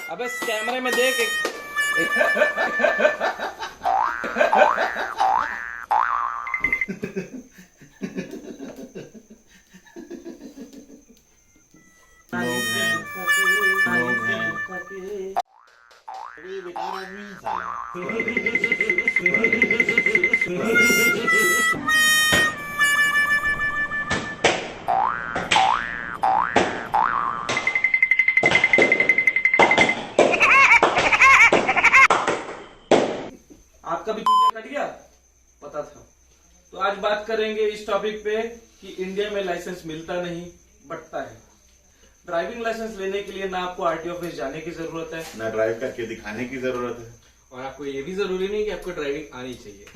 अबे कैमरे में देख बेकार आदमी है साला। आपका भी चूतिया कट गया, पता था। तो आज बात करेंगे इस टॉपिक पे कि इंडिया में लाइसेंस मिलता नहीं, बंटता है। ड्राइविंग लाइसेंस लेने के लिए ना आपको आरटीओ ऑफिस जाने की जरूरत है, ना ड्राइव करके दिखाने की जरूरत है, और आपको ये भी जरूरी नहीं कि आपको ड्राइविंग आनी चाहिए।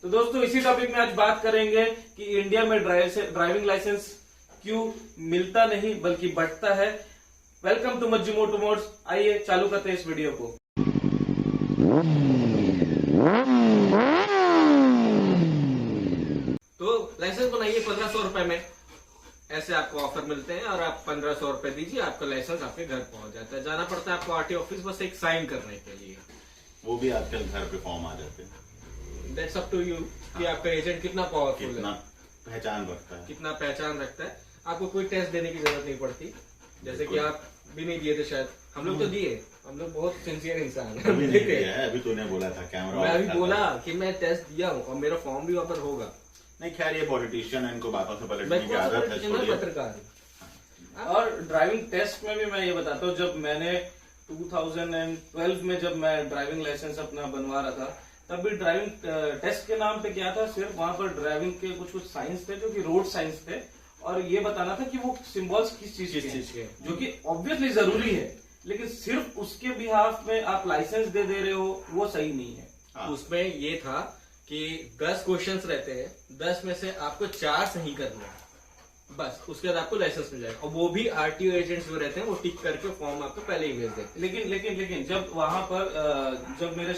तो दोस्तों इसी टॉपिक में आज बात करेंगे कि इंडिया में ड्राइविंग लाइसेंस क्यों मिलता नहीं बल्कि बंटता है। Welcome to Majju moto mods. आइए चालू करते हैं इस वीडियो को। तो लाइसेंस बनाइए 1500 रुपए में, ऐसे आपको ऑफर मिलते हैं और आप 1500 रुपए दीजिए, आपका लाइसेंस आपके घर पहुंच जाता है। जाना पड़ता है आपको आरटीओ ऑफिस बस एक साइन करने के लिए। वो भी आजकल घर पे फॉर्म आ जाते हैं। दैट्स अप टू यू कि आपका एजेंट कितना पावरफुल कितना है, पहचान रखता है, कितना पहचान रखता है। आपको कोई टेस्ट देने की जरूरत नहीं पड़ती, जैसे कि आप भी नहीं दिए थे शायद। हम लोग तो दिए, हम लोग बहुत सिंसियर इंसान हैं। अभी नहीं दिया है, अभी तूने बोला था कैमरा। मैं अभी बोला कि मैं टेस्ट दिया हूँ और मेरा फॉर्म भी वहाँ पर होगा। नहीं खैर ये पॉलिटिशियन है, इनको बातों से पलटने मैं की आदत है, छोड़िए। पत्रकार और ड्राइविंग टेस्ट में भी मैं ये बताता हूँ, जब मैंने 2012 में जब मैं ड्राइविंग लाइसेंस अपना बनवा रहा था, तब भी ड्राइविंग टेस्ट के नाम पे क्या था, सिर्फ वहां पर ड्राइविंग के कुछ साइंस थे जो कि रोड साइंस थे, और ये बताना था कि वो सिंबल्स किस चीज के हैं, जो कि ऑब्वियसली जरूरी है, लेकिन सिर्फ उसके बिहाफ में आप लाइसेंस दे रहे हो, वो सही नहीं है। उसमें ये था कि 10 क्वेश्चंस रहते हैं, 10 में से आपको 4 सही करने हैं, बस उसके बाद आपको लाइसेंस मिल जाएगा। और वो भी आरटीओ एजेंट्स जो रहते हैं वो टिक करके फॉर्म आपको पहले ही भेज देते हैं। लेकिन जब वहां पर जब मेरा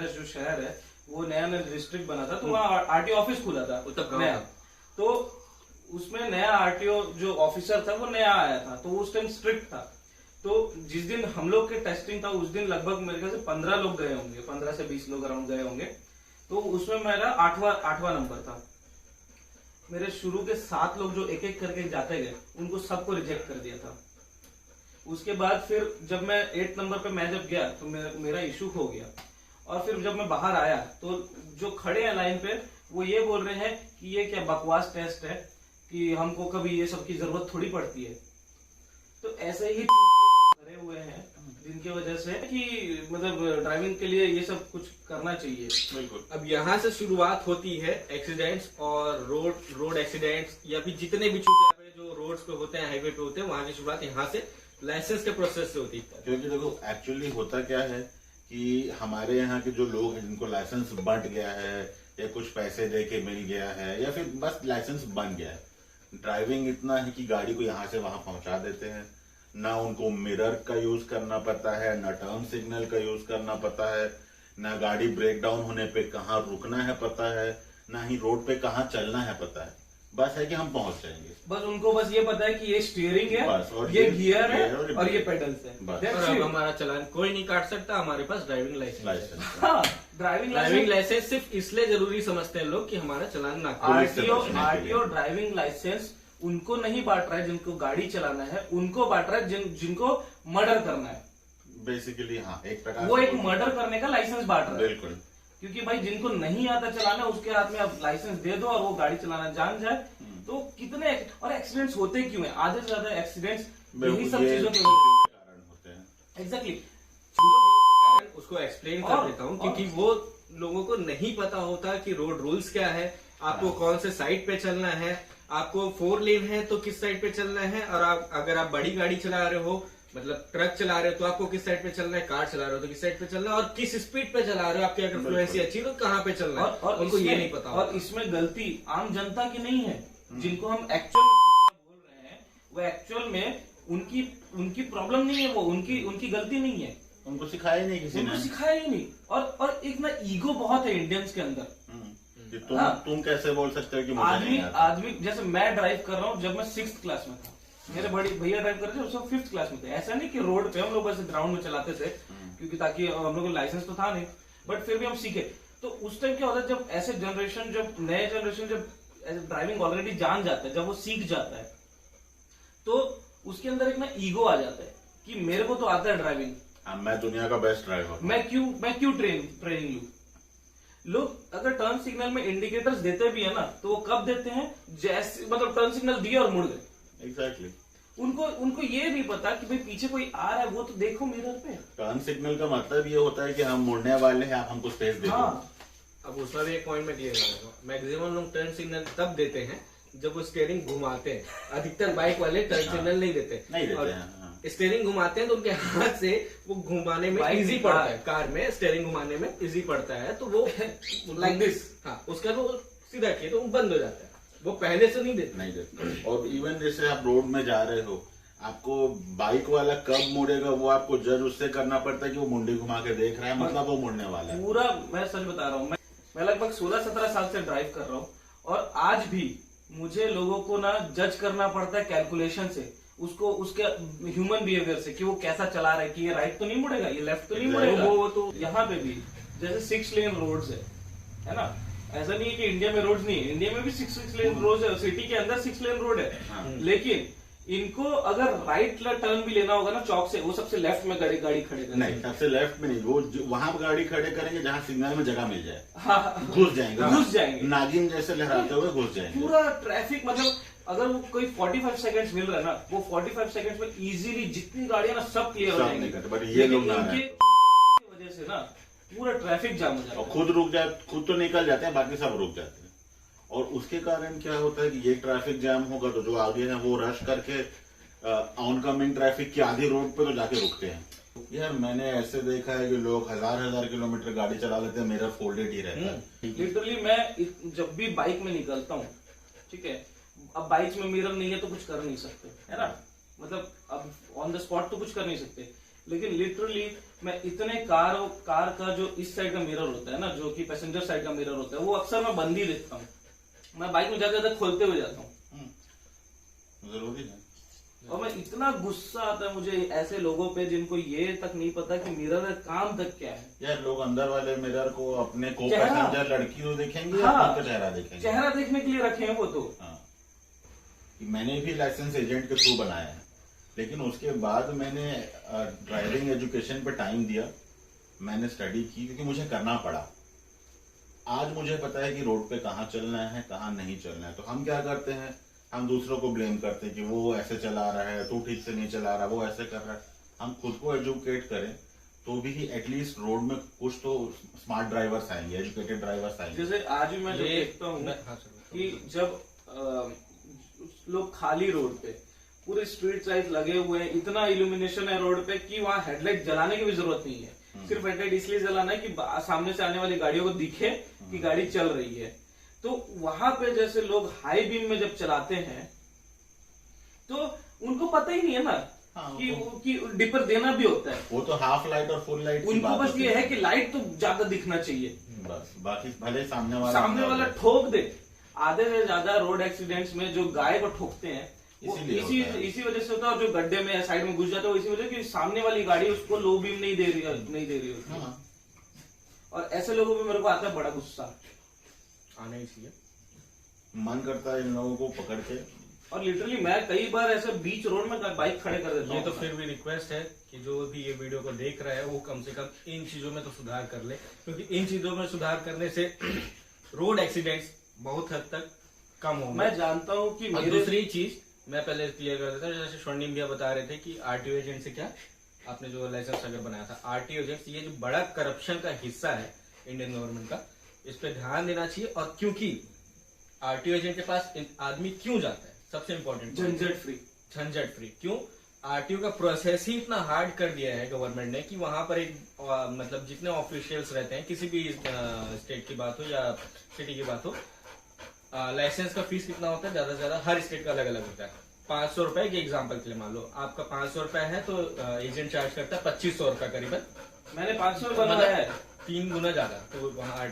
जो शहर है वो नया डिस्ट्रिक्ट बना था, तो वहाँ आरटीओ ऑफिस खुला था नया। तो उसमें नया आरटीओ जो ऑफिसर था वो नया आया था, तो उस टाइम स्ट्रिक्ट था। तो जिस दिन हम लोग के टेस्टिंग था उस दिन लगभग मेरे ख्याल से 15 लोग गए होंगे, 15 से 20 लोग अराउंड गए होंगे। तो उसमें मेरा आठवां नंबर था। मेरे शुरू के 7 लोग जो एक एक करके जाते गए, उनको सबको रिजेक्ट कर दिया था। उसके बाद फिर जब मैं 8 नंबर पे मैं जब गया तो मेरा इशू हो गया, और फिर जब मैं बाहर आया तो जो खड़े हैं लाइन पे वो ये बोल रहे हैं कि ये क्या बकवास टेस्ट है, कि हमको कभी ये सब की जरूरत थोड़ी पड़ती है। तो ऐसे ही खड़े हुए हैं जिनकी वजह से कि मतलब ड्राइविंग के लिए ये सब कुछ करना चाहिए। बिल्कुल। अब यहाँ से शुरुआत होती है एक्सीडेंट्स और रोड एक्सीडेंट्स, या फिर जितने भी चूतिया जो रोड्स पे होते हैं, हाईवे पे होते हैं, वहां की शुरुआत यहाँ से लाइसेंस के प्रोसेस से होती है। क्योंकि देखो एक्चुअली होता क्या है कि हमारे यहाँ के जो लोग हैं जिनको लाइसेंस बंट गया है, या कुछ पैसे दे के मिल गया है, या फिर बस लाइसेंस बन गया है, ड्राइविंग इतना है कि गाड़ी को यहाँ से वहां पहुंचा देते हैं। ना उनको मिरर का यूज करना पड़ता है, ना टर्न सिग्नल का यूज करना पड़ता है, ना गाड़ी ब्रेक डाउन होने पे कहाँ रुकना है पता है, ना ही रोड पे कहाँ चलना है पता है। बस है कि हम पहुंच जाएंगे। बस उनको बस ये पता है कि ये स्टीयरिंग है, बस, और ये गियर है और और ये पेडल्स है। बस। That's और अब it। हमारा चालान कोई नहीं काट सकता, हमारे पास ड्राइविंग लाइसेंस। हाँ, ड्राइविंग लाइसेंस सिर्फ इसलिए जरूरी समझते हैं लोग कि हमारा चालान ना काटे। पुलिस से बचने के लिए। आरटीओ ड्राइविंग लाइसेंस उनको नहीं बांट रहा है जिनको गाड़ी चलाना है, उनको बांट रहा है जिनको मर्डर करना है। बेसिकली हाँ, एक प्रकार वो से एक मर्डर करने का लाइसेंस बांट रहा है। बिल्कुल। क्योंकि भाई जिनको नहीं आता चलाना उसके हाथ में अब लाइसेंस दे दो और वो गाड़ी चलाना जान जाए। तो कितने और एक्सीडेंट्स होते क्यों है? आधे से ज्यादा एक्सीडेंट्स यही सब चीजों के कारण होते हैं। एग्जैक्टली। उसको एक्सप्लेन कर देता हूँ, क्योंकि वो लोगों को नहीं पता होता कि रोड रूल्स क्या है, आपको कौन से साइड पे चलना है, आपको 4 लेन है तो किस साइड पे चलना है, और अगर आप बड़ी गाड़ी चला रहे हो, मतलब ट्रक चला रहे हो, तो आपको किस साइड पे चलना है, कार चला रहे हो तो किस साइड पे चलना है, और किस स्पीड पे चला रहे हो, आपकी अगर फ्लुएंसी अच्छी तो कहाँ पे चलना है, और उनको ये नहीं पता। और इसमें गलती आम जनता की नहीं है, जिनको हम एक्चुअल में बोल रहे हैं, वो एक्चुअल में उनकी प्रॉब्लम नहीं है, वो उनकी गलती नहीं है, उनको सिखाया ही नहीं किसी ने, उनको सिखाया ही नहीं। और एक ना ईगो बहुत है इंडियंस के अंदर। तुम कैसे बोल सकते हो कि मुझे नहीं आता? आदमी जैसे मैं ड्राइव कर रहा हूँ, जब मैं 6th क्लास में था, मेरे बड़ी भैया ड्राइव करते थे, उस वक्त 5th क्लास में थे। ऐसा नहीं कि रोड पे हम लोग बस ग्राउंड में चलाते थे, क्योंकि ताकि हम लोग को लाइसेंस तो था नहीं, बट फिर भी हम सीखे। तो उस टाइम क्या होता है, जब ऐसे जनरेशन, जब नए जनरेशन जब ड्राइविंग ऑलरेडी जान जाता है, जब वो सीख जाता है, तो उसके अंदर एक ना ईगो आ जाता है कि मेरे को तो आता है ड्राइविंग, मैं दुनिया का बेस्ट ड्राइवर, मैं क्यों ट्रेनिंग लूं। लोग अगर टर्न सिग्नल में इंडिकेटर्स देते भी है ना, तो वो कब देते हैं, जैसे मतलब टर्न सिग्नल दिए और मुड़ गए। एग्जैक्टली। उनको ये नहीं पता कि भाई पीछे कोई आ रहा है, वो तो देखो मिरर पे। टर्न सिग्नल का मतलब ये होता है कि हम मुड़ने वाले हैं, आप हमको स्पेस दे दो। हाँ, अब उसमें भी एक पॉइंट में क्लियर करूंगा, मैक्सिमम लोग टर्न सिग्नल तब देते हैं जब वो स्टीयरिंग घुमाते हैं। अधिकतर बाइक वाले टर्न सिग्नल नहीं देते। नहीं देते और हैं, हाँ। स्टीयरिंग घुमाते हैं तो उनके हाथ से वो घुमाने में बाइक इजी की पड़ता है, कार में स्टीयरिंग घुमाने में इजी पड़ता है, तो वो लाइक दिस, हाँ, उसका वो सीधा किए तो वो बंद हो जाता है, वो पहले से नहीं देते। नहीं देते। और इवन जैसे आप रोड में जा रहे हो, आपको बाइक वाला कब मुड़ेगा वो आपको जज उससे करना पड़ता है कि वो मुंडी घुमा के देख रहा है, मतलब वो मुड़ने वाला है। पूरा मैं सच बता रहा हूँ, मैं लगभग 16-17 साल से ड्राइव कर रहा हूँ, और आज भी मुझे लोगों को ना जज करना पड़ता है कैलकुलेशन से, उसको उसके ह्यूमन बिहेवियर से, कि वो कैसा चला रहा है, कि ये राइट तो नहीं मुड़ेगा, ये लेफ्ट तो नहीं मुड़ेगा। वो तो यहाँ पे भी जैसे 6 लेन रोड्स है ना, ऐसा नहीं है कि इंडिया में रोड्स नहीं है, इंडिया में भी 6 लेन रोड है, सिटी के अंदर 6 लेन रोड है। हाँ। लेकिन इनको अगर राइट टर्न भी लेना होगा ना चौक से, वो सबसे लेफ्ट में गाड़ी खड़े करेंगे। नहीं, सबसे लेफ्ट में नहीं, वो वहां पर गाड़ी खड़े करेंगे जहां सिग्नल में जगह मिल जाए, हाँ, घुस जाएंगे, घुस जाएंगे, नागिन जैसे लहराते हुए घुस जाएंगे। पूरा ट्रैफिक, मतलब अगर वो कोई 45 सेकंड्स मिल रहा है ना, वो 45 सेकंड्स में इजीली जितनी गाड़ियां ना सब क्लियर हो सब जाएंगी। नहीं करते, but ये लोग ना इनके हैं। की वजह से ना पूरा ट्रैफिक जाम हो जाता और है। खुद रुक जाए, खुद तो निकल जाते हैं, बाकी सब रुक जाते हैं। और उसके कारण क्या होता है कि ये ट्रैफिक जाम होगा तो जो आगे हैं वो रश करके ऑनकमिंग ट्रैफिक की आधी रोड पे तो जाके रुकते हैं। यार मैंने ऐसे देखा है कि लोग हजार किलोमीटर गाड़ी चला लेते हैं, मेरा फोल्डेड ही रहता है। लिटरली मैं जब भी बाइक में निकलता हूँ, ठीक है, अब बाइक में मिरर नहीं है तो कुछ कर नहीं सकते, है ना, मतलब अब ऑन द स्पॉट तो कुछ कर नहीं सकते, लेकिन लिटरली मैं इतने कार का जो इस साइड का मिरर होता है ना, जो कि पैसेंजर साइड का मिरर होता है, वो अक्सर मैं बंद ही देखता हूँ। मैं बाइक में जाते खोलते हुए जाता हूँ। जरूरी है। और मैं इतना गुस्सा आता है मुझे ऐसे लोगों पे जिनको ये तक नहीं पता कि मिरर का काम तक क्या है। यार लोग अंदर वाले मिरर को अपने को चेहरा। पैसेंजर लड़की को देखेंगे, हाँ, अपना चेहरा देखेंगे। चेहरा देखने के लिए रखे हैं वो तो। हाँ। मैंने भी लाइसेंस एजेंट के थ्रू बनाया है, लेकिन उसके बाद मैंने ड्राइविंग एजुकेशन पे टाइम दिया, मैंने स्टडी की, क्योंकि मुझे करना पड़ा। आज मुझे पता है कि रोड पे कहाँ चलना है, कहाँ नहीं चलना है। तो हम क्या करते हैं, हम दूसरों को ब्लेम करते हैं कि वो ऐसे चला रहा है, तू ठीक से नहीं चला रहा, वो ऐसे कर रहा है। हम खुद को एजुकेट करें तो भी एटलीस्ट रोड में कुछ तो स्मार्ट ड्राइवर्स आएंगे, एजुकेटेड ड्राइवर्स आएंगे। जैसे आज भी मैं जो देखता हूँ कि जब लोग खाली रोड पे पूरे स्ट्रीट लाइट लगे हुए हैं, इतना इल्यूमिनेशन है रोड पे कि वहाँ हेडलाइट जलाने की भी जरूरत नहीं है। सिर्फ हेडलाइट इसलिए जलाना है कि सामने से आने वाली गाड़ियों को दिखे कि गाड़ी चल रही है। तो वहां पे जैसे लोग हाई बीम में जब चलाते हैं तो उनको पता ही नहीं है ना, हाँ, कि डिपर देना भी होता है। वो तो हाफ लाइट और फुल लाइट की उनको बात बस होती ये है कि लाइट तो ज्यादा दिखना चाहिए, बस बाकी भले सामने वाला ठोक दे। आधे से ज्यादा रोड एक्सीडेंट्स में जो गाय को ठोकते हैं वो इसी वजह से होता है, और जो गड्ढे में साइड में घुस जाता है इसी वजह कि सामने वाली गाड़ी उसको लो बीम नहीं दे रही होती। हाँ। और ऐसे लोगों पे मेरे को आता है बड़ा गुस्सा, आना ही चाहिए। मन करता है इन लोगों को पकड़ के। और लिटरली मैं कई बार ऐसे बीच रोड में बाइक खड़े कर देता हूँ। ये तो फिर भी रिक्वेस्ट है कि जो भी ये वीडियो को देख रहा है वो कम से कम इन चीजों में तो सुधार कर ले, क्योंकि इन चीजों में सुधार करने से रोड एक्सीडेंट्स बहुत हद तक कम होंगे। मैं जानता हूँ कि और दूसरी चीज मैं पहले क्लियर कर देता हूँ, जैसे स्वर्णिम भैया बता रहे थे कि आरटीओ एजेंट से क्या आपने जो लाइसेंस अगर बनाया था, आरटीओ एजेंट ये जो बड़ा करप्शन का हिस्सा है इंडियन गवर्नमेंट का, इस पे ध्यान देना चाहिए। और क्योंकि आरटीओ एजेंट के पास आदमी क्यों जाता है, सबसे इम्पोर्टेंट झंझट फ्री क्यों? आरटीओ का प्रोसेस ही इतना हार्ड कर दिया है गवर्नमेंट ने कि वहां पर एक मतलब जितने ऑफिशियल्स रहते हैं, किसी भी स्टेट की बात हो या सिटी की बात हो, लाइसेंस का फीस कितना होता है, ज्यादा से ज्यादा हर स्टेट का अलग अलग होता है। 500 रुपए के एग्जाम्पल के लिए मान लो आपका 500 रुपए है तो एजेंट चार्ज करता है 2500 रुपए करीबन। मैंने 500 बनवाया है, 3 गुना ज्यादा, तो वहाँ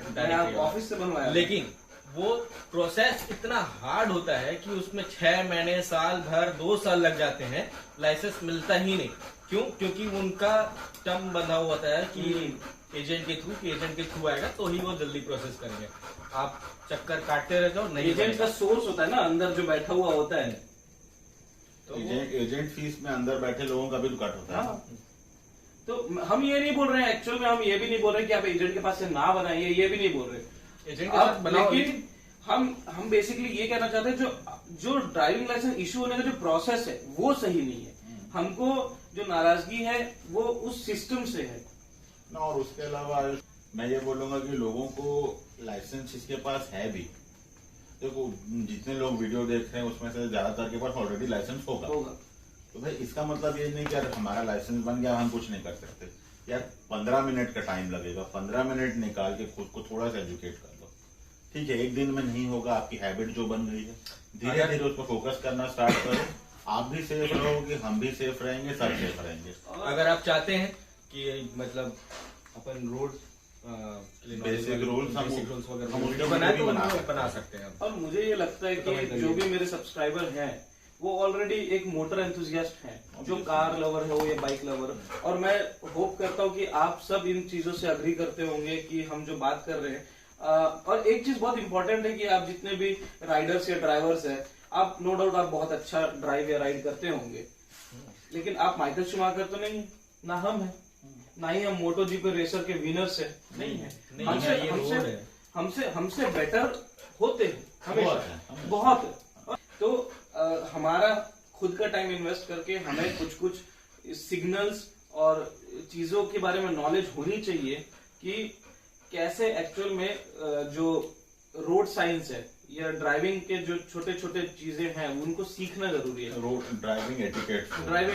ऑफिस से बनवाया। लेकिन वो प्रोसेस इतना हार्ड होता है कि उसमें 6 महीने, साल भर, 2 साल लग जाते हैं, लाइसेंस मिलता ही नहीं। क्यों? क्योंकि उनका टर्म बंधा हुआ होता है कि एजेंट के थ्रू आएगा तो ही वो जल्दी प्रोसेस करेंगे। आप चक्कर काटते रह जाओ, नहीं एजेंट का सोर्स होता है ना, अंदर जो बैठा हुआ होता है, तो एजेंट फीस में अंदर बैठे लोगों का भी तो कट होता है। हाँ। तो हम ये नहीं बोल रहे हैं, एक्चुअल में हम ये भी नहीं बोल रहे कि आप एजेंट के पास से ना बनाइए, ये भी नहीं बोल रहे एजेंट के साथ बनाओ, लेकिन हम बेसिकली ये कहना चाहते हैं जो ड्राइविंग लाइसेंस इशू होने का जो प्रोसेस है वो सही नहीं है। हमको जो नाराजगी है वो उस सिस्टम से है ना। और उसके अलावा मैं ये बोलूंगा कि लोगों को लाइसेंस जिसके पास है भी, देखो जितने लोग वीडियो देख रहे हैं उसमें से ज्यादातर के पास ऑलरेडी लाइसेंस होगा। तो भाई इसका मतलब ये नहीं कि यार हमारा लाइसेंस बन गया हम कुछ नहीं कर सकते। यार 15 मिनट का टाइम लगेगा, 15 मिनट निकाल के खुद को थोड़ा सा एजुकेट कर लो। ठीक है, एक दिन में नहीं होगा, आपकी हैबिट जो बन गई है, धीरे धीरे उस पर फोकस करना स्टार्ट करो। आप भी सेफ रहोगे, हम भी सेफ रहेंगे, सब सेफ रहेंगे। अगर आप चाहते हैं कि मतलब अपन रोड बेसिक रूल्स हम वगैरह हम वीडियो बनाए तो बना सकते हैं। और मुझे ये लगता है कि जो भी मेरे सब्सक्राइबर हैं वो ऑलरेडी एक मोटर एंथुजियास्ट हैं, जो कार लवर हो या बाइक लवर, और मैं होप करता हूँ कि आप सब इन चीजों से अग्री करते होंगे कि हम जो बात कर रहे हैं। और एक चीज बहुत इंपॉर्टेंट है कि आप जितने भी राइडर्स या ड्राइवर्स हैं, आप नो डाउट आप बहुत अच्छा ड्राइव या राइड करते होंगे, लेकिन आप माइकल शूमाकर तो नहीं, ना हम है, ना ही हम मोटो जीपी रेसर के विनर्स है, नहीं है। हमसे बेटर होते हैं हमेशा, बहुत। तो हमारा खुद का टाइम इन्वेस्ट करके हमें कुछ सिग्नल्स और चीजों के बारे में नॉलेज होनी चाहिए कि कैसे एक्चुअल में जो रोड साइंस है या ड्राइविंग के जो छोटे छोटे चीजें हैं उनको सीखना जरूरी है। Road driving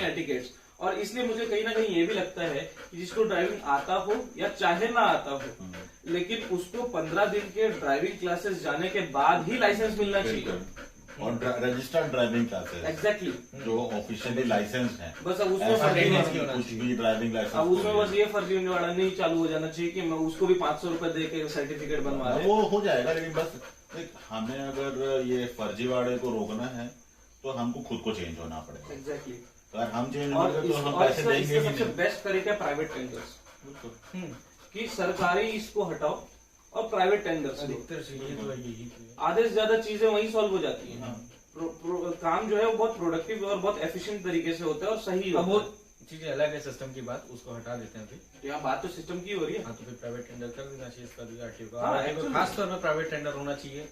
etiquettes. और इसलिए मुझे कहीं ना कहीं ये भी लगता है कि जिसको ड्राइविंग आता हो या चाहे ना आता हो, लेकिन उसको 15 दिन के ड्राइविंग क्लासेस जाने के बाद ही लाइसेंस मिलना चाहिए। और रजिस्टर्ड ड्राइविंग क्लासेस एग्जैक्टली जो ऑफिशियली लाइसेंस है, बस अब उसमें कुछ भी ड्राइविंग लाइसेंस, अब उसमें बस ये फर्जी वाला नहीं चालू हो जाना चाहिए कि मैं उसको भी 500 रुपए दे के सर्टिफिकेट बनवा रहे। वो हो जाएगा, लेकिन बस हमें अगर ये फर्जीवाड़े को रोकना है तो हमको खुद को चेंज होना पड़ेगा। एग्जैक्टली। अगर हम चेंज होंगे तो हम पैसे देंगे ही सबसे नहीं। बेस्ट तरीका है प्राइवेट टेंडर्स, कि सरकारी इसको हटाओ और प्राइवेट टेंडर्स, आधे से ज्यादा चीजें वहीं सॉल्व हो जाती हैं। काम जो है वो बहुत प्रोडक्टिव और बहुत एफिशिएंट तरीके से होता है और सही होता है। वो चीजें अलग है, सिस्टम की बात उसको हटा देते हैं अभी। यहाँ बात तो सिस्टम की हो रही है। हाँ, तो फिर प्राइवेट टेंडर कर देना चाहिए इसका भी, आरटीओ का। हाँ, आरटीओ का खास तौर पर प्राइवेट टेंडर होना चाहिए।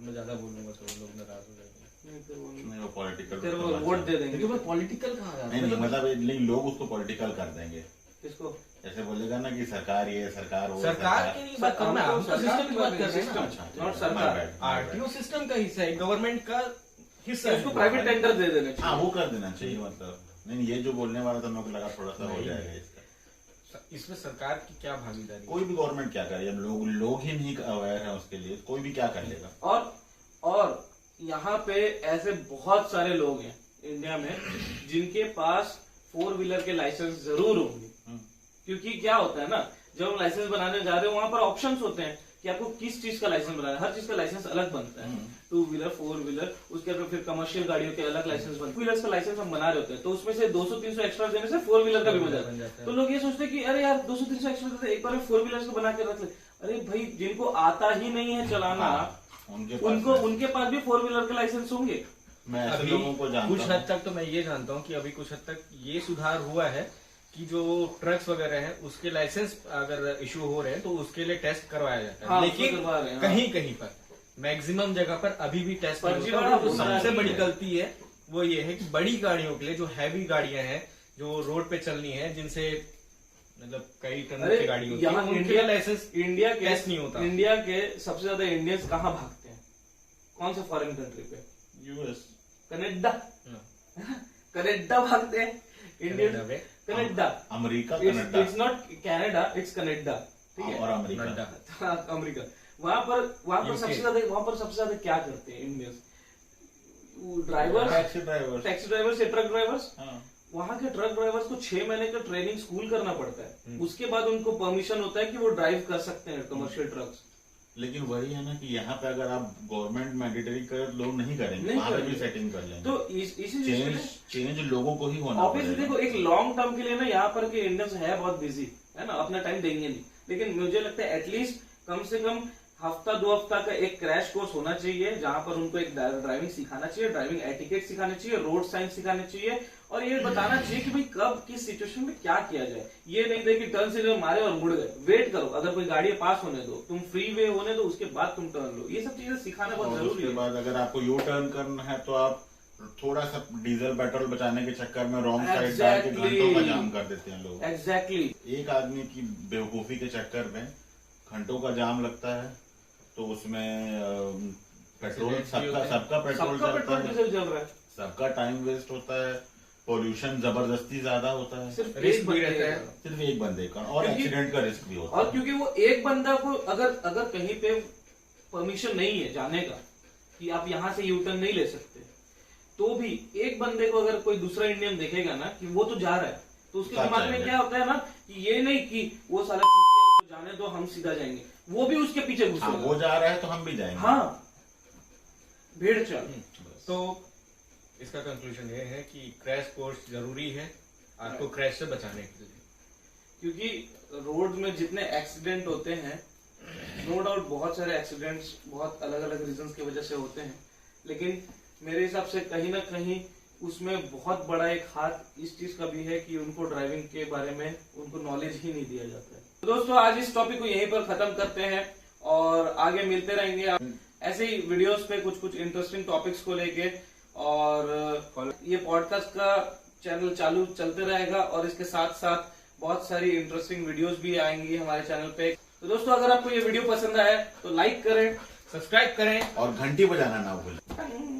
मैं ज्यादा बोलूंगा तो लोग नाराज हो जाएंगे। नहीं, वो पॉलिटिकल फिर वो वोट दे देंगे। लेकिन वो पॉलिटिकल कहाँ जा रहा है? नहीं, मतलब लोग उसको पॉलिटिकल कर देंगे। किसको? जैसे बोलेगा ना कि सरकार ये सरकार वो सरकार की नहीं बात कर रहा, हम तो सिस्टम की बात कर रहे हैं ना। अच्छा, नॉट सरकार। आरटीओ सिस्टम का हिस्सा है, गवर्नमेंट का हिस्सा है। उसको प्राइवेट टेंडर दे देना हाँ, चाहिए। वो कर देना चाहिए। मतलब नहीं, ये जो बोलने वाला था मेरे को लगा थोड़ा सा हो जाएगा इसका। इसमें सरकार की क्या भागीदारी? कोई भी गवर्नमेंट क्या करे, अब लोग ही नहीं अवेयर है उसके लिए, कोई भी क्या कर लेगा। और यहाँ पे ऐसे बहुत सारे लोग हैं इंडिया में जिनके पास 4 व्हीलर के लाइसेंस जरूर होंगे, क्योंकि क्या होता है ना, जब हम लाइसेंस बनाने जा रहे हो वहां पर ऑप्शंस होते हैं कि आपको किस चीज का लाइसेंस बनाना है। हर चीज का लाइसेंस अलग बनता है, 2 व्हीलर 4 व्हीलर, उसके बाद फिर कमर्शियल गाड़ियों के अलग लाइसेंस बनते हैं। व्हीलर्स का लाइसेंस हम बना रहे होते हैं तो उसमें से 200-300 एक्स्ट्रा देने से 4 व्हीलर का भी बन जाता है। तो लोग ये सोचते हैं कि अरे यार 200-300 एक्स्ट्रा देते, एक बार 4 व्हीलर्स को बना के रख ले। अरे भाई, जिनको आता ही नहीं है चलाना, उनके पास भी 4 व्हीलर के लाइसेंस होंगे। मैं ऐसे लोगों को जानता कुछ हद तक तो मैं ये जानता हूँ कि अभी कुछ हद तक ये सुधार हुआ है कि जो ट्रक्स वगैरह हैं उसके लाइसेंस अगर इशू हो रहे हैं तो उसके लिए टेस्ट करवाया जाता है। हाँ, लेकिन कहीं कहीं पर मैक्सिमम जगह पर अभी भी टेस्ट नहीं होता है। जो सबसे बड़ी गलती है वो ये है कि बड़ी गाड़ियों के लिए, जो हैवी गाड़ियां हैं जो रोड पे चलनी है, जिनसे मतलब कई टन की गाड़ी होती है, उनके लाइसेंस इंडिया के टेस्ट नहीं होता। इंडिया के सबसे ज्यादा इंडियंस कहाँ भागते हैं? कौन से फॉरेन कंट्री पे? US, Canada. कनाडा भागते हैं Indian. Canada, America, it's not Canada, it's Canada. ठीक है, और अमेरिका। अमेरिका। वहां पर सबसे ज्यादा क्या करते हैं इंडियंस? टैक्सी ड्राइवर्स या ट्रक ड्राइवर्स। वहां के ट्रक ड्राइवर्स को 6 महीने का ट्रेनिंग स्कूल करना पड़ता है, उसके बाद उनको परमिशन होता है कि वो ड्राइव कर सकते हैं कमर्शियल ट्रक्स। लेकिन वही है ना कि यहाँ पे अगर आप गवर्नमेंट मैंडेटरी करे तो लोग नहीं करेंगे, नहीं वहाँ पे भी करेंगे। सेटिंग कर लेंगे। तो इसी चीज के लिए चेंज लोगों को ही होना ऑब्वियसली पड़ेगा। देखो, एक लॉन्ग टर्म के लिए ना यहाँ पर के इंडियंस है बहुत बिजी, है ना, अपना टाइम देंगे नहीं, लेकिन मुझे लगता है एटलीस्ट कम से कम हफ्ता 2 हफ्ता का एक क्रैश कोर्स होना चाहिए, जहां पर उनको एक ड्राइविंग सिखाना चाहिए, ड्राइविंग एटिकेट सिखाना चाहिए, रोड साइंस सिखाने चाहिए, और ये बताना चाहिए कि भाई कब किस सिचुएशन में क्या किया जाए। ये नहीं दे कि टर्न सिग्नल मारे और मुड़ गए, वेट करो, अगर कोई गाड़ी पास होने दो, तुम फ्री वे होने दो, उसके बाद तुम टर्न लो। ये सब चीजें सिखाना बहुत और जरूरी उसके है। बाद अगर आपको यू टर्न करना है तो आप थोड़ा सा डीजल पेट्रोल बचाने के चक्कर में रॉन्ग साइड डाल के Exactly. घंटों का जाम कर देते हैं लोग। एग्जैक्टली। एक आदमी की बेवकूफी के चक्कर में घंटों का जाम लगता है, तो उसमें पेट्रोल Accidents भी सबका होते हैं। सबका पेट्रोल सबका जलता पेट्रोल है, डीजल जल रहा है, सबका टाइम वेस्ट होता है, पोल्यूशन जबरदस्ती ज्यादा होता है, सिर्फ रिस्क एक भी बंदे रहता है। का। सिर्फ एक बंदे का, और क्योंकि- एक्सीडेंट का रिस्क भी होता और है। क्योंकि वो एक बंदा को अगर कहीं पे परमिशन नहीं है जाने का, कि आप यहाँ से यू टर्न नहीं ले सकते, तो भी एक बंदे को अगर कोई दूसरा इंडियन देखेगा ना कि वो तो जा रहा है, तो उसके साथ दिमाग में जाएंगे। क्या होता है ना कि ये नहीं कि वो साला चूतिया, उसको जाने दो, हम सीधा जाएंगे, वो भी उसके पीछे हाँ, घुसेगा। वो जा रहा है तो हम भी जाएंगे। हाँ, भीड़ चल। तो इसका कंक्लूजन ये है कि क्रैश कोर्स जरूरी है आपको क्रैश से बचाने के लिए। क्योंकि रोड में जितने एक्सीडेंट होते हैं, नो डाउट बहुत सारे एक्सीडेंट्स बहुत अलग अलग रीजंस की वजह से होते हैं, लेकिन मेरे हिसाब से कहीं ना कहीं उसमें बहुत बड़ा एक हाथ इस चीज का भी है कि उनको ड्राइविंग के बारे में उनको नॉलेज ही नहीं दिया जाता है। तो दोस्तों, आज इस टॉपिक को यहीं पर खत्म करते हैं और आगे मिलते रहेंगे ऐसे ही वीडियोस पे कुछ इंटरेस्टिंग टॉपिक्स को लेके, और ये पॉडकास्ट का चैनल चालू चलते रहेगा और इसके साथ साथ बहुत सारी इंटरेस्टिंग वीडियोस भी आएंगी हमारे चैनल पे। तो दोस्तों, अगर आपको ये वीडियो पसंद आया तो लाइक करें, सब्सक्राइब करें और घंटी बजाना ना भूलें।